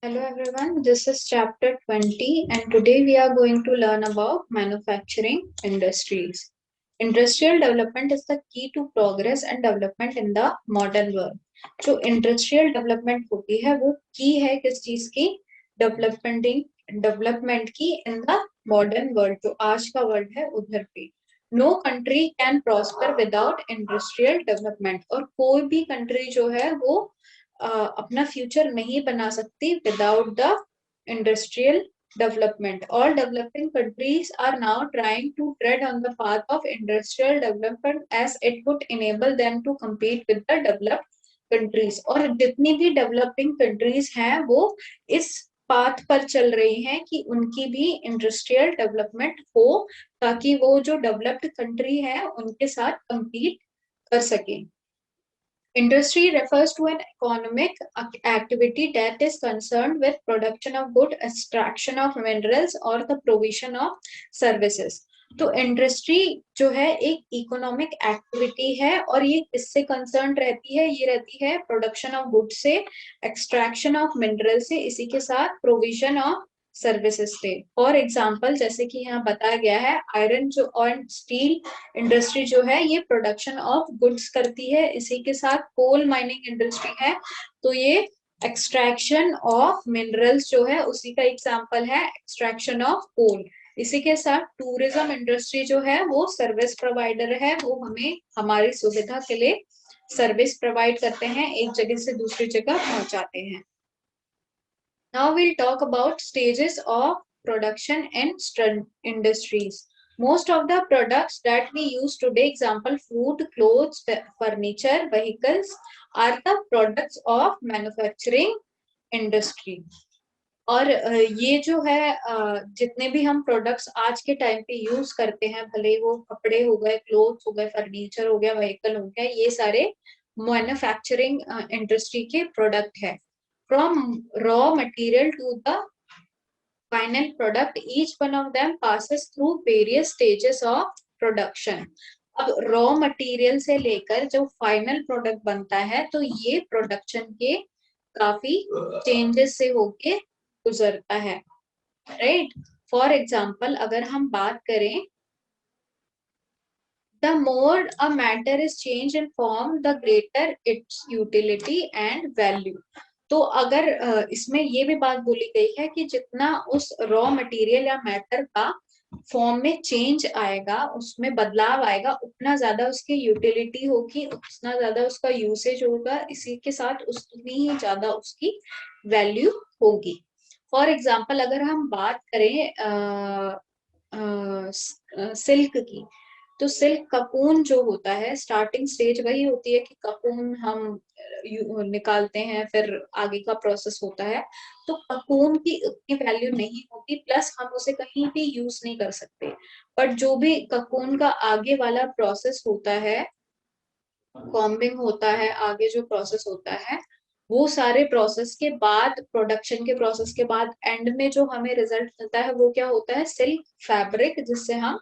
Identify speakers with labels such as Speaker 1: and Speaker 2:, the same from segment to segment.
Speaker 1: Hello everyone, this is chapter 20 and today we are going to learn about manufacturing industries. Industrial development is the key to progress and development in the modern world. जो industrial development होती है वो की है किस चीज की? Development की इन द मॉडर्न वर्ल्ड, जो आज का वर्ल्ड है उधर पे. No country can prosper without industrial development, और कोई भी कंट्री जो है वो अपना फ्यूचर नहीं बना सकती without the industrial development. All developing countries are now trying to tread on the path of industrial development as it would enable them to compete with the developed countries. और जितनी भी developing countries हैं वो इस path पर चल रही हैं कि उनकी भी इंडस्ट्रियल डेवलपमेंट हो, ताकि वो जो डेवलप्ड कंट्री है उनके साथ compete कर सके. Industry refers to an economic activity that is concerned with production of goods, extraction of minerals or the provision of services. तो इंडस्ट्री जो है एक इकोनॉमिक एक्टिविटी है और ये किससे कंसर्न रहती है? ये रहती है प्रोडक्शन ऑफ गुड्स से, एक्सट्रैक्शन ऑफ मिनरल से, इसी के साथ प्रोविजन ऑफ सर्विसेज से. फॉर एग्जांपल, जैसे कि यहाँ बताया गया है, आयरन जो और स्टील इंडस्ट्री जो है ये प्रोडक्शन ऑफ गुड्स करती है. इसी के साथ कोल माइनिंग इंडस्ट्री है तो ये एक्सट्रैक्शन ऑफ मिनरल्स जो है उसी का एग्जांपल है एक्सट्रैक्शन ऑफ कोल. इसी के साथ टूरिज्म इंडस्ट्री जो है वो सर्विस प्रोवाइडर है, वो हमें हमारी सुविधा के लिए सर्विस प्रोवाइड करते हैं, एक जगह से दूसरी जगह पहुंचाते हैं. Now we'll talk about stages of production in industries. Most of the products that we use today, example food, clothes, furniture, vehicles, are the products of manufacturing industry. और ये जो है जितने भी हम प्रोडक्ट्स आज के टाइम पे यूज करते हैं, भले वो कपड़े हो गए, क्लोथ्स हो गए, फर्नीचर हो गया, व्हीकल हो गया, ये सारे मैन्युफैक्चरिंग इंडस्ट्री के प्रोडक्ट है. From raw material to the final product, each one of them passes through various stages of production. अब रॉ मटेरियल से लेकर जो फाइनल प्रोडक्ट बनता है तो ये प्रोडक्शन के काफी चेंजेस से होके गुजरता है, राइट. फॉर एग्जाम्पल अगर हम बात करें, the more a matter is changed in form, the greater its utility and value. तो अगर इसमें ये भी बात बोली गई है कि जितना उस रॉ मटेरियल या मैटर का फॉर्म में चेंज आएगा, उसमें बदलाव आएगा, उतना ज्यादा उसकी यूटिलिटी होगी, उतना ज्यादा उसका यूसेज होगा, इसी के साथ उतनी ही ज्यादा उसकी वैल्यू होगी. फॉर एग्जाम्पल अगर हम बात करें सिल्क की, तो सिल्क कपून जो होता है, स्टार्टिंग स्टेज वही होती है कि कपून हम निकालते हैं, फिर आगे का प्रोसेस होता है. तो कपून की उतनी वैल्यू नहीं होती, प्लस हम उसे कहीं भी यूज नहीं कर सकते. बट जो भी कपून का आगे वाला प्रोसेस होता है, कॉम्बिंग होता है, आगे जो प्रोसेस होता है, वो सारे प्रोसेस के बाद, प्रोडक्शन के प्रोसेस के बाद एंड में जो हमें रिजल्ट मिलता है वो क्या होता है? सिल्क फैब्रिक, जिससे हम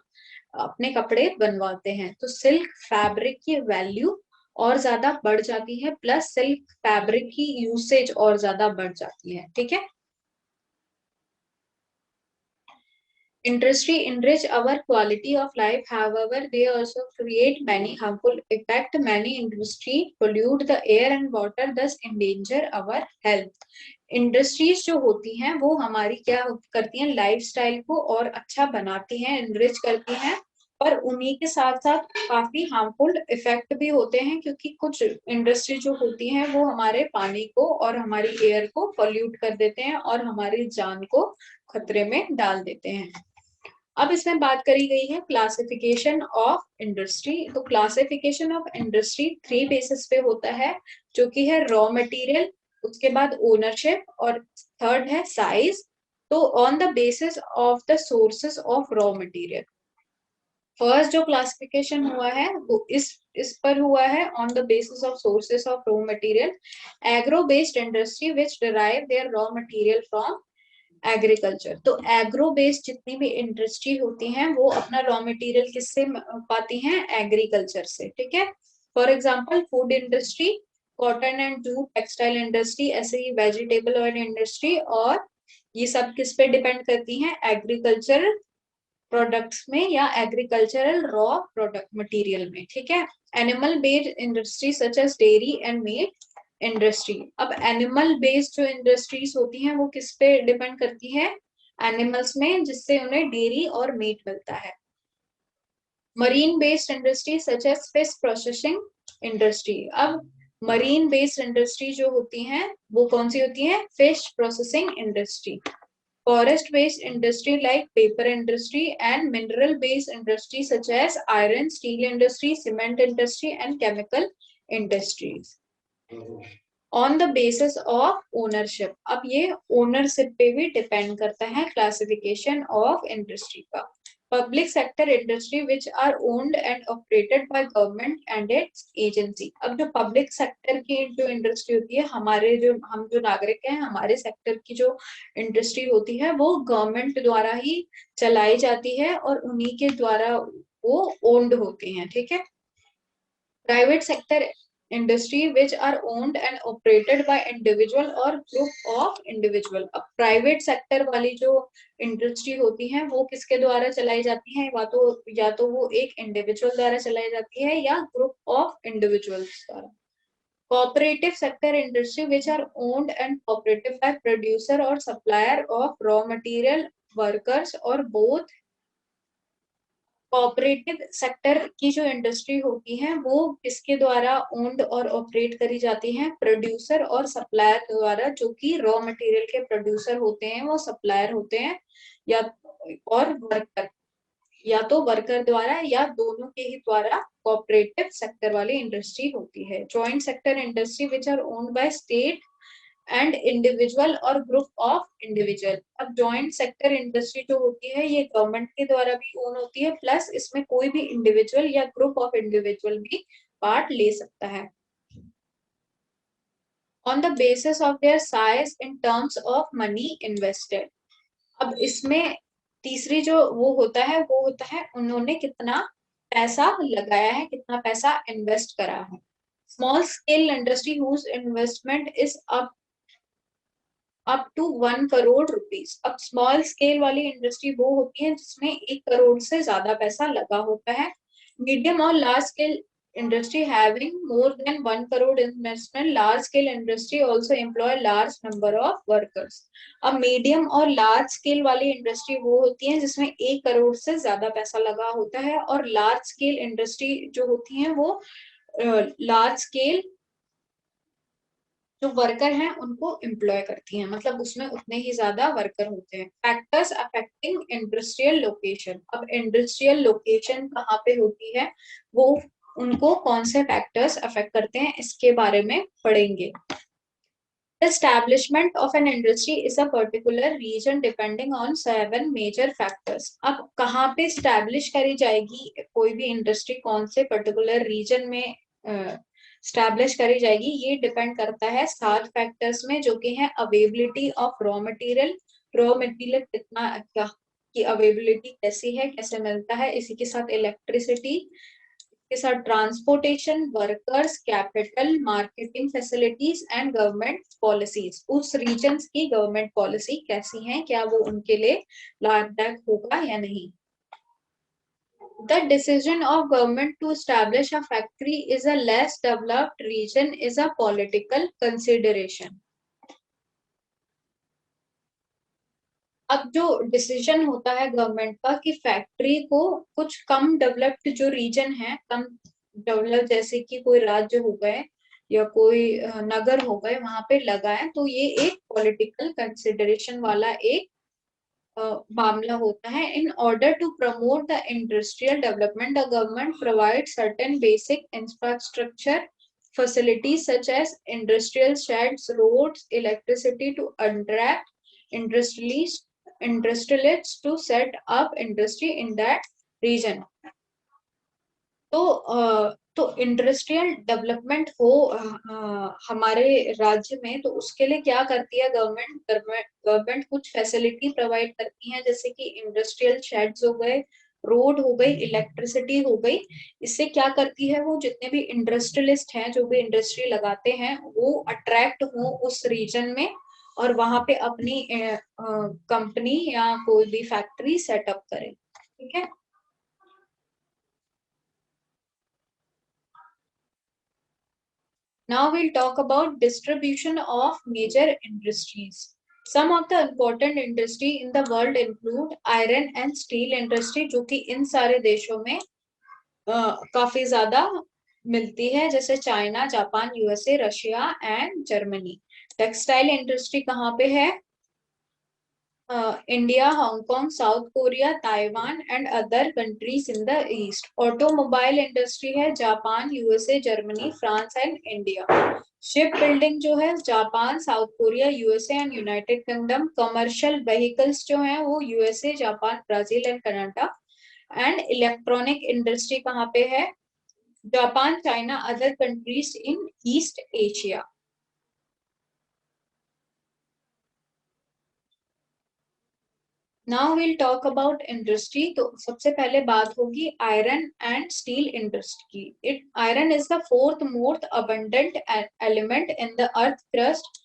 Speaker 1: अपने कपड़े बनवाते हैं. तो सिल्क फैब्रिक की वैल्यू और ज्यादा बढ़ जाती है, प्लस सिल्क फैब्रिक की यूसेज और ज्यादा बढ़ जाती है. ठीक है. Industry enrich our quality of life, however they also create many harmful effects. Many industry pollute the air and water, thus endanger our health. Industries जो होती हैं वो हमारी क्या करती हैं? लाइफस्टाइल को और अच्छा बनाती हैं, एनरिच करती हैं, पर उन्हीं के साथ साथ काफी हार्मफुल इफेक्ट भी होते हैं, क्योंकि कुछ इंडस्ट्री जो होती हैं वो हमारे पानी को और हमारी एयर को पोल्यूट कर देते हैं और हमारी जान को खतरे में डाल देते हैं. अब इसमें बात करी गई है क्लासिफिकेशन ऑफ इंडस्ट्री. तो क्लासिफिकेशन ऑफ इंडस्ट्री 3 बेसिस पे होता है, जो कि है रॉ मटेरियल, उसके बाद ओनरशिप, और थर्ड है साइज. तो on the basis of the sources of raw material, first जो क्लासिफिकेशन हुआ है वो इस पर हुआ है, on the basis of sources of raw material. Agro based industry which derive their raw material from agriculture. तो एग्रो बेस्ड जितनी भी इंडस्ट्री होती हैं वो अपना रॉ मटेरियल किससे पाती हैं? एग्रीकल्चर से. ठीक है. For example food industry cotton and jute textile industry, ऐसे ही वेजिटेबल ऑयल इंडस्ट्री, और ये सब किस पे डिपेंड करती हैं, एग्रीकल्चर प्रोडक्ट्स में या एग्रीकल्चरल रॉ प्रोडक्ट मटेरियल में, ठीक है। Animal based industry such as dairy and meat industry. अब एनिमल बेस्ड जो इंडस्ट्रीज होती हैं वो किस पे डिपेंड करती है, एनिमल्स में, जिससे उन्हें डेयरी और मीट मिलता है। Marine based industry such as fish processing industry. अब मरीन बेस्ड इंडस्ट्री जो होती हैं वो कौन सी होती है, fish processing industry. Forest based industry like paper industry and mineral based industry such as iron, steel industry, cement industry and chemical industries. On the basis of ownership. अब ये ownership पे भी depend करता है classification of industry का। Public sector industry which are owned and operated by government and its agency। अब जो public sector की जो industry होती है, हमारे जो हम जो नागरिक हैं, हमारे sector की जो industry होती है वो government द्वारा ही चलाई जाती है और उन्हीं के द्वारा वो owned होती हैं, ठीक है। Private sector industry which are owned and operated by individual or group of individual। अब प्राइवेट सेक्टर वाली जो इंडस्ट्री होती है वो किसके द्वारा चलाई जाती है, या तो वो एक इंडिविजुअल द्वारा चलाई जाती है या ग्रुप ऑफ इंडिविजुअल्स द्वारा। Cooperative sector industry which are owned and operated by producer or supplier of raw material, workers or both। Cooperative sector की जो इंडस्ट्री होती है वो किसके द्वारा ओन्ड और ऑपरेट करी जाती है, प्रोड्यूसर और सप्लायर द्वारा, जो कि रॉ मटेरियल के प्रोड्यूसर होते हैं वो सप्लायर होते हैं, या और वर्कर, या तो वर्कर द्वारा या दोनों के ही द्वारा कोऑपरेटिव सेक्टर वाली इंडस्ट्री होती है। Joint sector industry which are owned by state and individual और ग्रुप ऑफ इंडिविजुअल। अब जॉइंट सेक्टर इंडस्ट्री जो होती है ये गवर्नमेंट के द्वारा भी ओन होती है, प्लस इसमें कोई भी इंडिविजुअल या ग्रुप ऑफ इंडिविजुअल भी पार्ट ले सकता है। On the basis of their size in terms of money invested. अब इसमें तीसरी जो वो होता है उन्होंने कितना पैसा लगाया है, कितना पैसा इन्वेस्ट करा है। Small scale industry whose investment is up to 1 crore rupees. अब स्मॉल स्केल वाली इंडस्ट्री वो होती है जिसमें 1 करोड़ से ज्यादा पैसा लगा होता है। मीडियम और large scale industry having more than 1 crore investment. Large scale industry also employ large number of workers. अब मीडियम और लार्ज स्केल वाली इंडस्ट्री वो होती है जिसमें 1 करोड़ से ज्यादा पैसा लगा होता है, और लार्ज स्केल इंडस्ट्री जो होती है वो लार्ज स्केल जो वर्कर हैं उनको एम्प्लॉय करती हैं, मतलब उसमें उतने ही ज्यादा वर्कर होते हैं। Factors affecting industrial location. अब इंडस्ट्रियल लोकेशन कहाँ पे होती है, वो उनको कौन से फैक्टर्स अफेक्ट करते हैं इसके बारे में पढ़ेंगे। Establishment of an industry is a particular region depending on 7 major factors। अब कहाँ पे establish करी जाएगी कोई भी इंडस्ट्री, कौन से पर्टिकुलर रीजन में स्टैब्लिश करी जाएगी, ये डिपेंड करता है 7 फैक्टर्स में, जो कि है availability of raw material. Raw material कितना क्या की अवेलेबिलिटी कैसी है, कैसे मिलता है, इसी के साथ इलेक्ट्रिसिटी के साथ transportation, workers, capital, marketing facilities and government policies. उस रीजन्स की गवर्नमेंट पॉलिसी कैसी है, क्या वो उनके लिए लाभदायक होगा या नहीं। The decision of government to establish a factory is a less developed region is a political consideration। अब जो डिसीजन होता है गवर्नमेंट का कि फैक्ट्री को कुछ कम डेवलप्ड जो रीजन है, कम डेवलप, जैसे कि कोई राज्य हो गए या कोई नगर हो गए, वहां पे लगाए, तो ये एक पॉलिटिकल कंसिडरेशन वाला एक मामला होता है। In order to promote the industrial development the government provide certain basic infrastructure facilities such as industrial sheds, roads, electricity to attract industrialists to set up industry in that region। तो industrial development हो हमारे राज्य में, तो उसके लिए क्या करती है गवर्नमेंट कुछ फैसिलिटी प्रोवाइड करती है, जैसे कि इंडस्ट्रियल शेड्स हो गए, रोड हो गई, इलेक्ट्रिसिटी हो गई। इससे क्या करती है, वो जितने भी इंडस्ट्रियलिस्ट हैं, जो भी इंडस्ट्री लगाते हैं, वो अट्रैक्ट हो उस रीजन में और वहां पे अपनी कंपनी या कोई भी फैक्ट्री सेटअप करें। ठीक है। Now we'll talk about distribution of major industries. Some of the important industry in the world include iron and steel industry, जो कि इन सारे देशों में काफी ज्यादा मिलती है, जैसे China, Japan, USA, Russia and Germany. Textile industry कहाँ पे है? India, Hong Kong, South Korea, Taiwan and other countries in the East. Automobile industry है Japan, USA, Germany, France and India. Ship building जो है Japan, south Korea, USA and United kingdom. Commercial vehicles जो है वो USA, Japan, Brazil and Canada. And electronic industry कहाँ पे है? Japan, China, other countries in east Asia. Now will talk about industry. तो सबसे पहले बात होगी आयरन एंड स्टील इंडस्ट्री की। It iron is the fourth most abundant element in the earth crust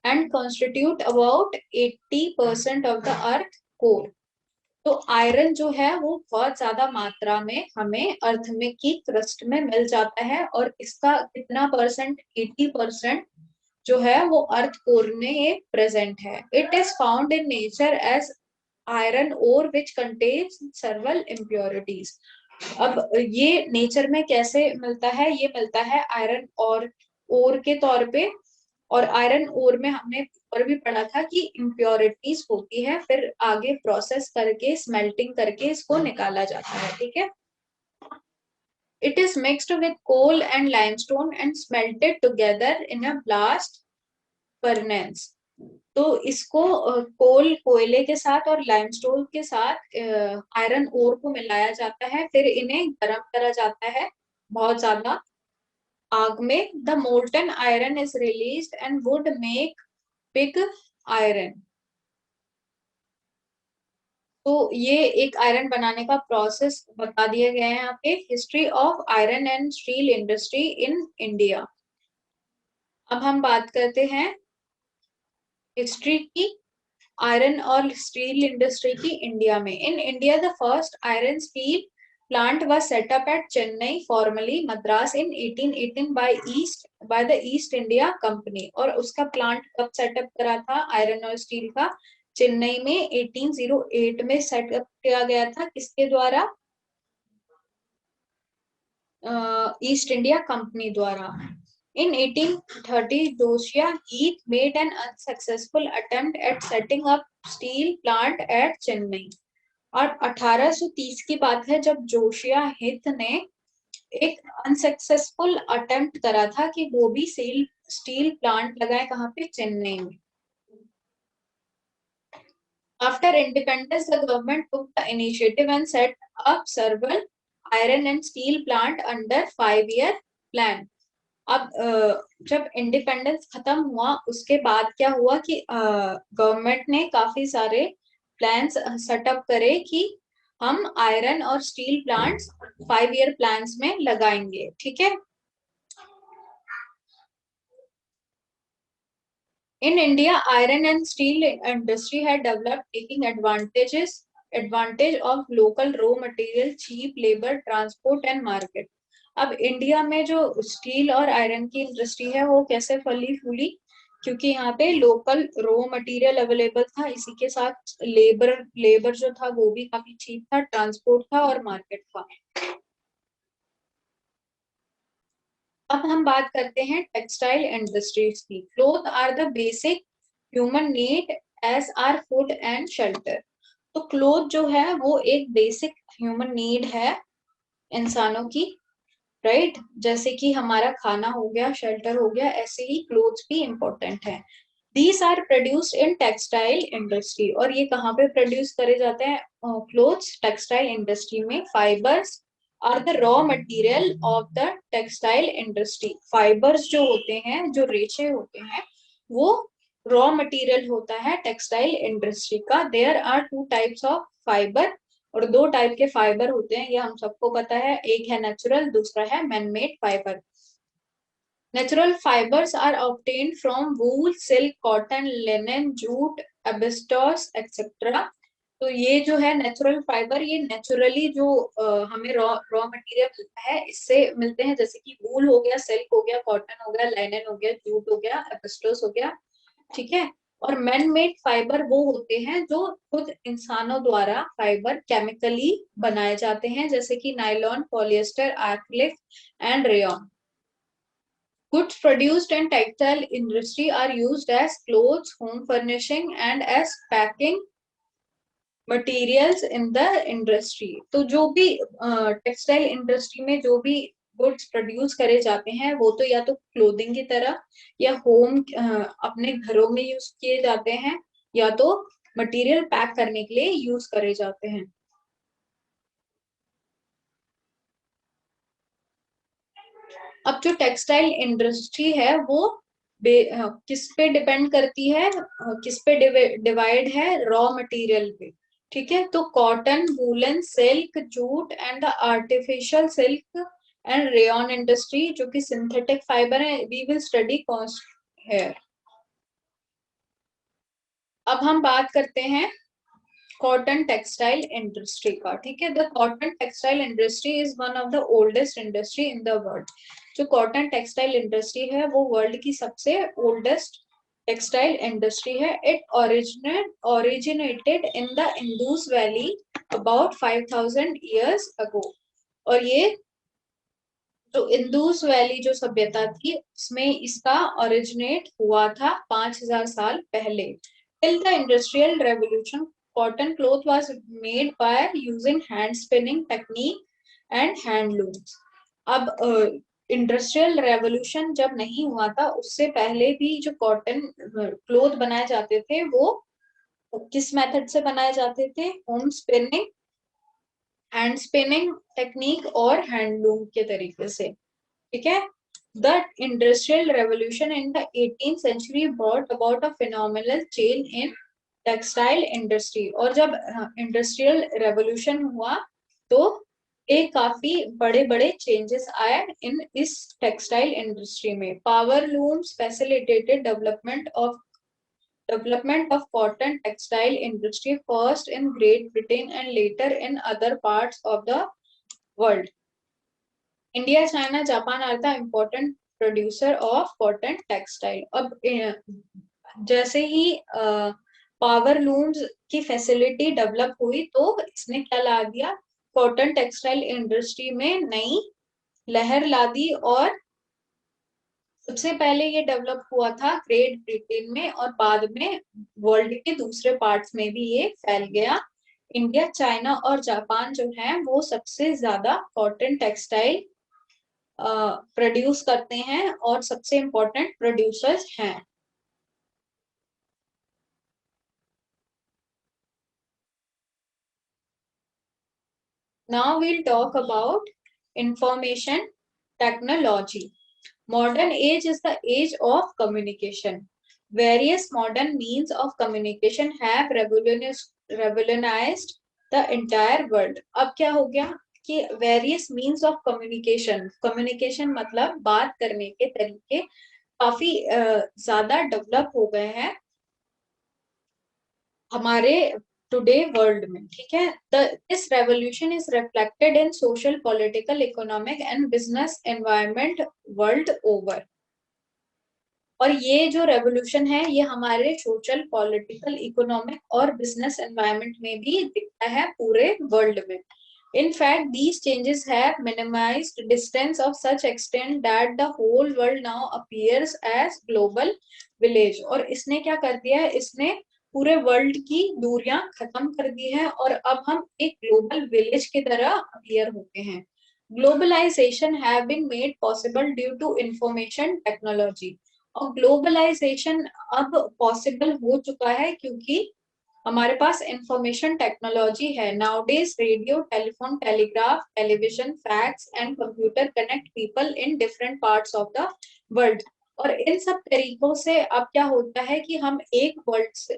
Speaker 1: and constitute about 80% of the earth core. तो iron जो है वो बहुत ज्यादा मात्रा में हमें अर्थ में की क्रस्ट में मिल जाता है, और इसका कितना परसेंट? 80% जो है वो अर्थ कोर में ये प्रेजेंट है। It is found in nature as iron ore which contains several impurities. अब ये नेचर में कैसे मिलता है? ये मिलता है आयरन और ओर के तौर पे। और आयरन ओर में हमने और भी पढ़ा था कि इम्प्योरिटीज होती है, फिर आगे प्रोसेस करके स्मेल्टिंग करके इसको निकाला जाता है। ठीक है। It is mixed with coal and limestone and smelted together in a blast furnace. तो इसको कोयले के साथ और लाइमस्टोन के साथ आयरन ओर को मिलाया जाता है, फिर इन्हें गर्म करा जाता है बहुत ज्यादा आग में। The molten iron is released and would make pig iron. तो ये एक आयरन बनाने का प्रोसेस बता दिया गया है यहाँ पे। History of iron and steel industry in India. अब हम बात करते हैं हिस्ट्री की आयरन और स्टील इंडस्ट्री की इंडिया में। In India the first iron steel plant was set up at Chennai, formally Madras, in 1818 by the east India company. और उसका प्लांट कब सेटअप करा था आयरन और स्टील का? चेन्नई में 1808 में सेटअप किया गया था। किसके द्वारा? ईस्ट इंडिया कंपनी द्वारा। In 1830, Josiah Heath made an unsuccessful attempt at setting up steel plant at Chennai. और 1830 की बात है जब जोशिया हिथ ने एक अनसक्सेसफुल अटेम्प्ट करा था कि वो भी स्टील प्लांट लगाए। कहाँ पे? चेन्नई में। After independence, the government took the initiative and set up several iron and steel plant under 5-year plan. अब जब इंडिपेंडेंस खत्म हुआ उसके बाद क्या हुआ कि गवर्नमेंट ने काफी सारे प्लान्स सेटअप करे कि हम आयरन और स्टील प्लांट्स 5-year प्लान्स में लगाएंगे। ठीक है। In India, iron and steel industry had developed, taking advantage of local raw material, cheap labor, transport and market. अब इंडिया में जो स्टील और आयरन की इंडस्ट्री है वो कैसे फली फूली? क्योंकि यहाँ पे लोकल रॉ मटेरियल अवेलेबल था, इसी के साथ लेबर जो था वो भी काफी चीप था, ट्रांसपोर्ट था और मार्केट था। अब हम बात करते हैं टेक्सटाइल इंडस्ट्रीज की। Cloth are the basic human need as are food and shelter. तो क्लोथ जो है वो एक बेसिक ह्यूमन नीड है इंसानों की, राइट? जैसे कि हमारा खाना हो गया, शेल्टर हो गया, ऐसे ही क्लोथ्स भी इंपॉर्टेंट है। These are produced in textile industry. और ये कहाँ पे प्रोड्यूस करे जाते हैं क्लोथ्स? टेक्सटाइल इंडस्ट्री में। Fibres are the raw material of the textile industry. Fibres जो होते हैं, जो रेशे होते हैं, वो रॉ मटेरियल होता है टेक्सटाइल इंडस्ट्री का। There are 2 types of fibre, और दो टाइप के फाइबर होते हैं, ये हम सबको पता है, एक है नेचुरल, दूसरा है man made fibre. Natural fibres are obtained from wool, silk, cotton, linen, jute, asbestos etcetera. तो ये जो है नेचुरल फाइबर, ये नेचुरली जो हमें रॉ रॉ मटेरियल मिलता है इससे मिलते हैं, जैसे कि वूल हो गया, सिल्क हो गया, कॉटन हो गया, लिनन हो गया, जूट हो गया, एस्बेस्टोस हो गया, ठीक है। और मैन मेड फाइबर वो होते हैं जो खुद इंसानों द्वारा फाइबर केमिकली बनाए जाते हैं, जैसे कि nylon, polyester, acrylic and rayon. Goods produced in textile industry are used as clothes, home furnishing, and as packing materials in the industry. तो जो भी टेक्सटाइल इंडस्ट्री में जो भी गुड्स प्रोड्यूस करे जाते हैं वो तो या तो क्लोथिंग की तरह या होम अपने घरों में यूज किए जाते हैं, या तो मटेरियल पैक करने के लिए यूज करे जाते हैं। अब जो टेक्सटाइल इंडस्ट्री है वो किस पे डिपेंड करती है, किस पे डिवाइड है, रॉ मटेरियल पे, ठीक है। तो cotton, woollen, silk, jute and the artificial silk and rayon industry, जो कि सिंथेटिक फाइबर है, we will study cost here. अब हम बात करते हैं कॉटन टेक्सटाइल इंडस्ट्री का, ठीक है। The cotton textile industry is one of the oldest industry in the world. जो कॉटन टेक्सटाइल इंडस्ट्री है वो वर्ल्ड की सबसे ओल्डेस्ट टेक्सटाइल इंडस्ट्री है। It originated in the Indus valley about 5000 years ago. और ये जो इंडस वैली जो सभ्यता थी उसमें इसका ओरिजिनेट हुआ था 5000 साल पहले। Till the industrial revolution cotton cloth was made by using hand spinning technique and hand looms. अब इंडस्ट्रियल रेवोल्यूशन जब नहीं हुआ था उससे पहले भी जो कॉटन क्लोथ बनाए जाते थे वो किस मेथड से बनाए जाते थे, home spinning, hand spinning technique और हैंडलूम के तरीके से, ठीक है। The industrial revolution in the 18th century brought about a phenomenal change in textile industry. और जब इंडस्ट्रियल रेवोल्यूशन हुआ तो एक काफी बड़े बड़े चेंजेस आए इन इस टेक्सटाइल इंडस्ट्री में। Power looms facilitated development of cotton textile industry first in Great Britain and later in other parts of the world. India, China, Japan are the important producer of cotton textile. अब जैसे ही power looms की facility develop हुई तो इसने क्या ला दिया, cotton textile industry में नई लहर ला दी। और सबसे पहले ये डेवलप हुआ था ग्रेट ब्रिटेन में और बाद में वर्ल्ड के दूसरे पार्ट्स में भी ये फैल गया। इंडिया, चाइना और जापान जो है वो सबसे ज्यादा कॉटन टेक्सटाइल प्रोड्यूस करते हैं और सबसे इम्पोर्टेंट प्रोड्यूसर्स हैं। Now we'll talk about information technology. Modern age is the age of communication. Various modern means of communication have revolutionized the entire world. अब क्या हो गया कि various means of communication, communication मतलब बात करने के तरीके काफी ज्यादा डेवलप हो गए हैं हमारे टुडे वर्ल्ड में, ठीक है। This revolution is reflected in social, political, economic and business environment world over. और ये जो रेवोल्यूशन है ये हमारे सोशल, पॉलिटिकल, इकोनॉमिक और बिजनेस एनवायरनमेंट में भी दिखता है पूरे वर्ल्ड में। In fact, these changes have minimized distance of such extent that the whole world now appears as global village. और इसने क्या कर दिया है, इसने पूरे वर्ल्ड की दूरियां खत्म कर दी है और अब हम एक ग्लोबल विलेज की तरह अपीयर होते हैं। Globalisation have been made possible due to information technology. और ग्लोबलाइजेशन अब पॉसिबल हो चुका है क्योंकि हमारे पास इंफॉर्मेशन टेक्नोलॉजी है। Nowadays radio, telephone, telegraph, television, fax and computer connect people in different parts of the world. और इन सब तरीकों से अब क्या होता है कि हम एक वर्ल्ड से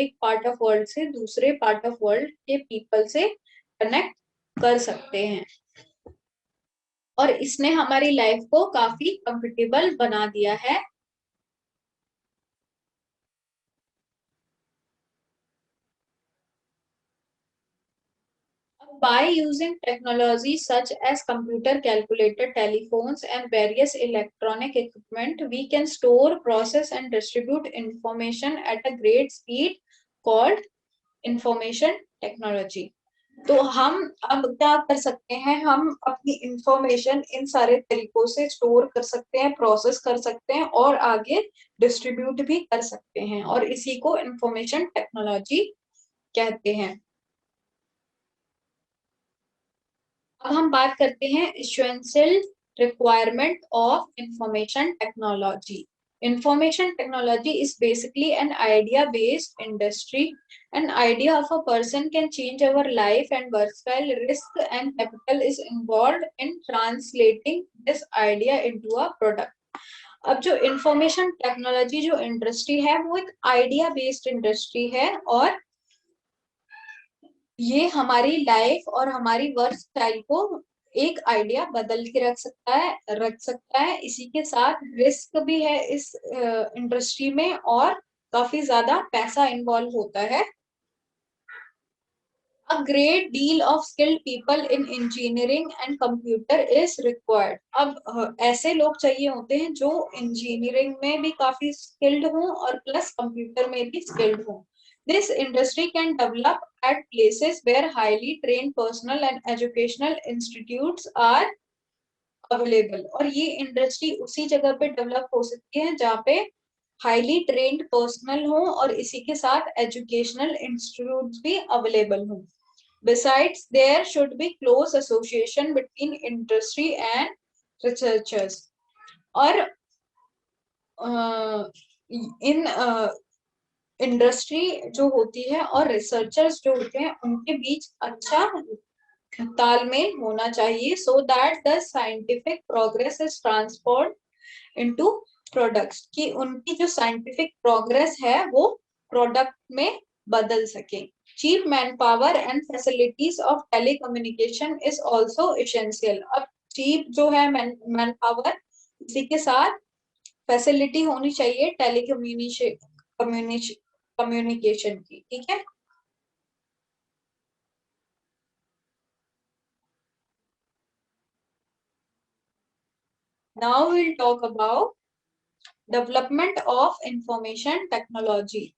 Speaker 1: एक पार्ट ऑफ वर्ल्ड से दूसरे पार्ट ऑफ वर्ल्ड के पीपल से कनेक्ट कर सकते हैं, और इसने हमारी लाइफ को काफी कंफर्टेबल बना दिया है। By using technology such as computer, calculator, telephones, and various electronic equipment, we can store, process, and distribute information at a great speed called information technology. तो हम अब क्या कर सकते हैं, हम अपनी इंफॉर्मेशन इन सारे तरीकों से स्टोर कर सकते हैं, प्रोसेस कर सकते हैं और आगे डिस्ट्रीब्यूट भी कर सकते हैं, और इसी को इंफॉर्मेशन टेक्नोलॉजी कहते हैं। अब हम बात करते हैं essential requirement of information technology. Information technology is basically an idea-based industry. An idea of a person can change our life, and versatile risk and capital is involved in translating this idea into a product. अब जो information technology जो industry है वो एक idea based industry है, और ये हमारी लाइफ और हमारी वर्क स्टाइल को एक आइडिया बदल के रख सकता है। इसी के साथ रिस्क भी है इस इंडस्ट्री में, और काफी ज्यादा पैसा इन्वॉल्व होता है। A great deal of skilled people in engineering and computer is required. अब ऐसे लोग चाहिए होते हैं जो इंजीनियरिंग में भी काफी स्किल्ड हों और प्लस कंप्यूटर में भी स्किल्ड हों। This industry can develop at places where highly trained personnel and educational institutes are available. और ये इंडस्ट्री उसी जगह पे डेवलप हो सकती है जहाँ पे हाईली ट्रेन्ड पर्सनल हो और इसी के साथ एजुकेशनल इंस्टीट्यूट्स भी अवेलेबल हो। Besides, there should be close association between industry and researchers. और इन इंडस्ट्री जो होती है और रिसर्चर्स जो होते हैं उनके बीच अच्छा तालमेल होना चाहिए, so that the scientific progress is transformed into products, कि उनकी जो साइंटिफिक प्रोग्रेस है वो प्रोडक्ट में बदल सके। Cheap man power and facilities of telecommunication is also essential. अब चीप जो है मैन पावर, इसी के साथ फैसिलिटी होनी चाहिए कम्युनिकेशन की, ठीक है। Now we'll talk about development of information technology.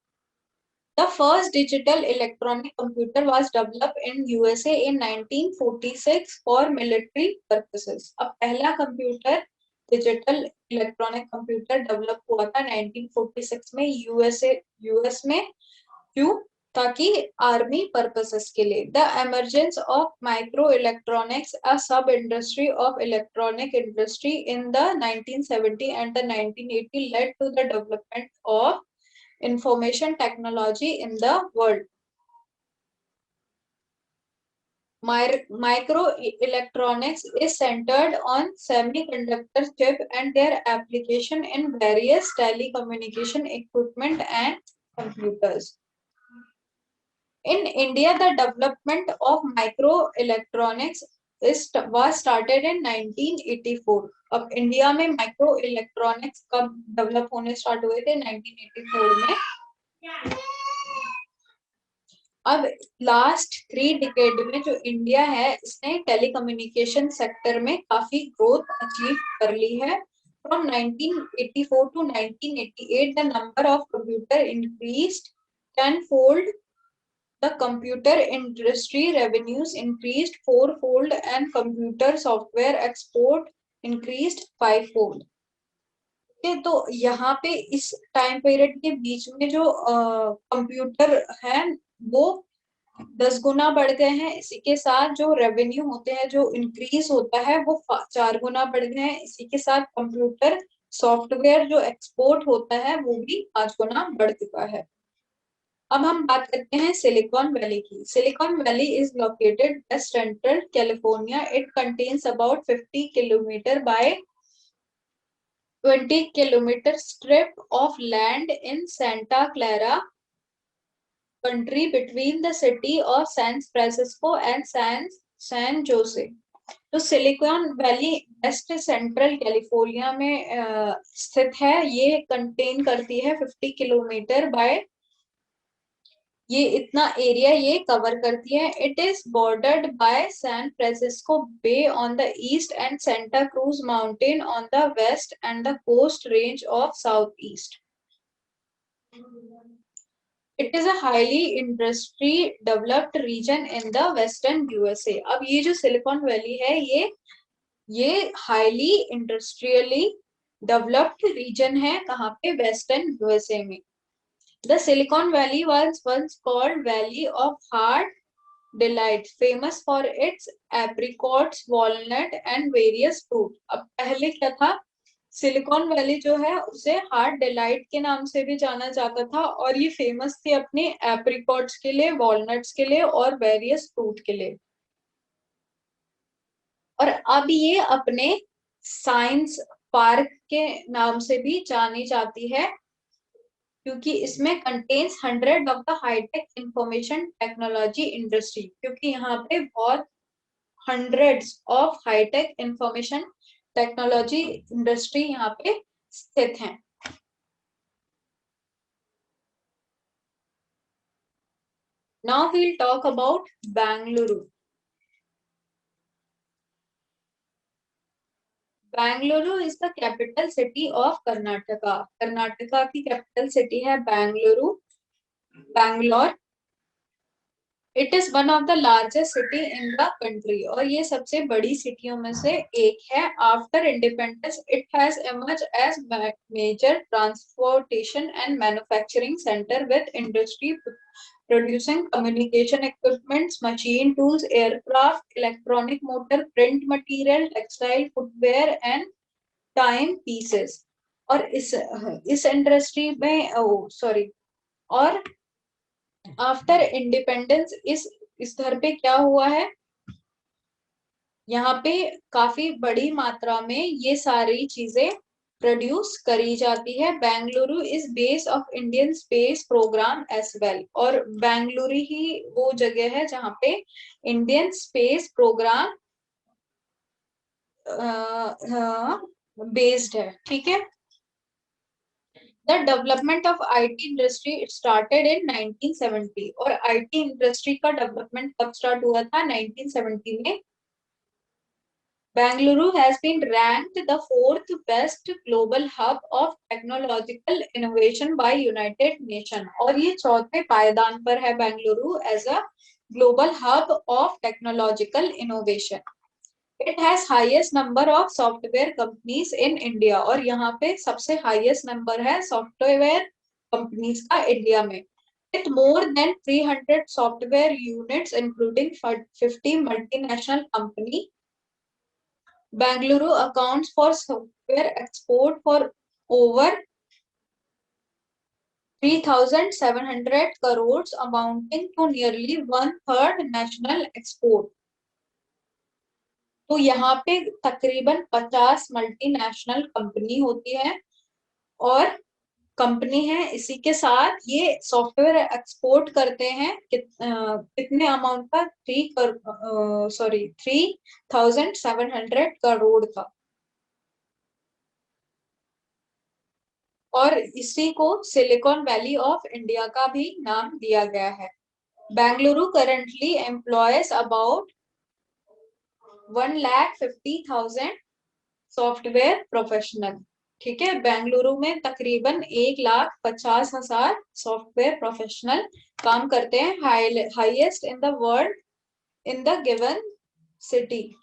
Speaker 1: The first digital electronic computer was developed in USA in 1946 for military purposes. अब पहला computer digital electronic computer develop हुआ था 1946 में यूएस में। क्यों? ताकि आर्मी पर्पसेस के लिए। The emergence of micro electronics, a sub industry of electronic industry in the 1970 and the 1980 led to the development of information technology in the world. Microelectronics is centered on semiconductor chip and their application in various telecommunication equipment and computers. In India, the development of microelectronics was started in 1984. अब India में micro electronics कब develop होने start हुए थे? 1984 में। अब last 3 decade में जो इंडिया है इसने टेलीकम्युनिकेशन सेक्टर में काफी ग्रोथ अचीव कर ली है। From 1984 to 1988 the number of computer increased tenfold. The computer industry revenues increased 4-fold and computer software export increased 5-fold. तो यहाँ पे इस टाइम पीरियड के बीच में जो कंप्यूटर है वो 10 गुना बढ़ गए हैं। इसी के साथ जो रेवेन्यू होते हैं जो इंक्रीज होता है वो 4 गुना बढ़ गए हैं। इसी के साथ कंप्यूटर सॉफ्टवेयर जो एक्सपोर्ट होता है वो भी 5 गुना बढ़ चुका है। अब हम बात करते हैं सिलिकॉन वैली की। Silicon Valley is located west central California. It contains about 50 kilometre by 20 kilometer strip of land in Santa Clara country between the city of San Francisco and San Jose. तो Silicon Valley west central California में स्थित है। ये contain करती है 50 kilometre bye, ये इतना area ये कवर करती है। It is bordered by San Francisco Bay on the east and Santa Cruz mountain on the west and the coast range of south east. It is a highly industry developed region in the western USA. अब ये जो silicon valley है ये highly industrially developed reason है, कहाँ पे? Western USA में। The Silicon Valley was once called Valley of Heart Delight, famous for its apricots, walnut and various fruit. अब पहले क्या था? सिलिकॉन वैली जो है उसे हार्ट डिलाइट के नाम से भी जाना जाता था, और ये फेमस थी अपने एप्रिकॉट्स के लिए, वॉलनट्स के लिए और वेरियस फ्रूट के लिए। और अब ये अपने साइंस पार्क के नाम से भी जानी जाती है, क्योंकि इसमें contains 100 of the hi-tech information technology industry, क्योंकि यहाँ पे बहुत hundreds of hi-tech information technology industry यहाँ पे स्थित हैं। Now we'll talk about Bengaluru. Bengaluru is the capital city of Karnataka. Karnataka की कैपिटल सिटी है Bengaluru, Bangalore. It is one of the largest city in the country, और ये सबसे बड़ी सिटियों में से एक है। After independence it has emerged as major transportation and manufacturing centre with industry producing communication equipments, machine tools, aircraft, electronic motor, print material, textile, footwear and time pieces। और इस इंडस्ट्री में सॉरी, और आफ्टर इंडिपेंडेंस इस घर पे क्या हुआ है, यहाँ पे काफी बड़ी मात्रा में ये सारी चीजें प्रोड्यूस करी जाती है। Bengaluru is base of Indian space programme as well, और बेंगलुरु ही वो जगह है जहाँ पे इंडियन स्पेस प्रोग्राम बेस्ड है। ठीक है। The development of IT industry started in 1970, और IT इंडस्ट्री का डेवलपमेंट कब स्टार्ट हुआ था? 1970 में। Bangalore has been ranked the 4th best global hub of technological innovation by United Nations, और ये चौथे पायदान पर है Bengaluru as a global hub of technological innovation. It has highest number of software companies in India, और यहाँ पे सबसे highest number है software companies का इंडिया में, with more than 300 software units including 50 multinational company. Bangalore accounts for software export for over 3,700 crores, amounting to nearly 1/3 national export. तो यहाँ पे तकरीबन 50 मल्टीनेशनल कंपनी होती है और कंपनी है, इसी के साथ ये सॉफ्टवेयर एक्सपोर्ट करते हैं कितने अमाउंट का? 3,700 करोड़ का। और इसी को सिलिकॉन वैली ऑफ इंडिया का भी नाम दिया गया है। Bengaluru currently employees about 1,50,000 software professional. ठीक है, बेंगलुरु में तकरीबन 1,50,000 सॉफ्टवेयर प्रोफेशनल काम करते हैं, highest in the world in the given city.